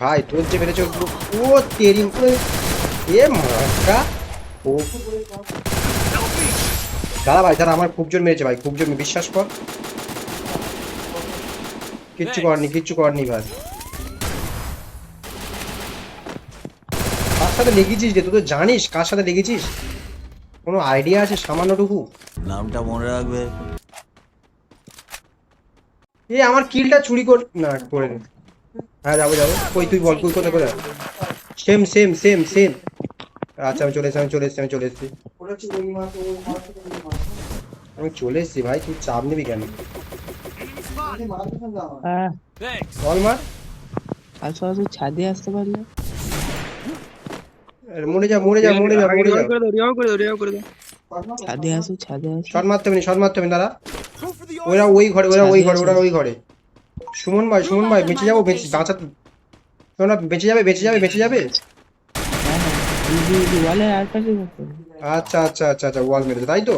ভাই তোর যে মেরেছে ও তেরি এ মাকা ও দাঁড়া ভাই দাঁড়া আমার খুব জোর মেরেছে ভাই খুব জোর বিশ্বাস কর কিচ্ছু করেনি ভাই কার সাথে লেগেছিস রে তুই তো জানিস কার সাথে লেগেছিস কোনো আইডিয়া আছে সামান্যটুকু নামটা মনে রাখবে এ আমার কিলটা চুরি কর না করে নে হ্যাঁ যাবো কই তুই বল তুই কোথায় করে সেম আচ্ছা আমি চলে এসেছি ভাই তুই চাপ নিবি কেন বল মার আচ্ছা ছাদে আসতে পারলে মরে যা ছাদে আসো শট মারতে হবে দাঁড়া ওরা ওই ঘরে সুমন ভাই বেঁচে যাবো বাঁচাতে শোনা বেঁচে যাবে ওয়ালের আর পাশে আচ্ছা ওয়াল মেরেছে তাই তো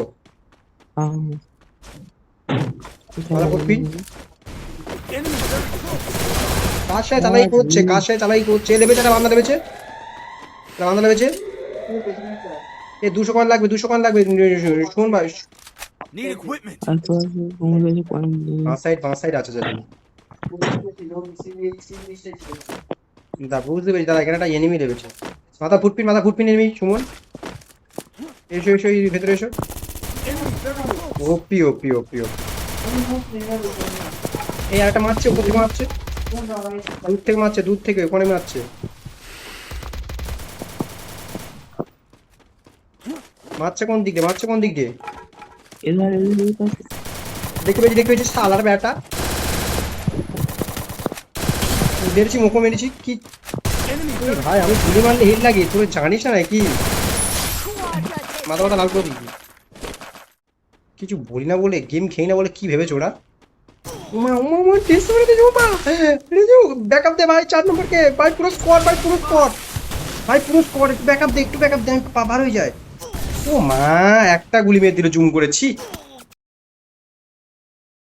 কার সাথে চালাই করছে লেবেছে না বান্ধা লেবেছে এ 200 কয়েন লাগবে শুনুন ভাই বাঁ সাইড আছে যদি বুঝতে পেরেছি দাদা এখানে একটা এনিমি লেবেছে মাথা ফুটপিন এনিমি সুমন এসো ভেতরে এসো ওপি এই আরেকটা মারছে উপর থেকে মারছে দূর থেকে ওখানে মারছে কোন দিক দিয়ে দেখতে পেয়েছি শালার ব্যাটা মেরেছি কি ভাই আমি গুলি মারলে হিট লাগে তুই জানিস না নাকি মাথা লাল করে দিবি কিছু বলি না বলে গেম খেয়ে না বলে কি ভেবেছো ওরা ব্যাকআপ দে ভাই 4 নম্বরকে ভাই পুরো স্কোয়াড একটু ব্যাকআপ দে আমি বার হয়ে যায় ও মা একটা গুলি মেরে দিল জুম করেছি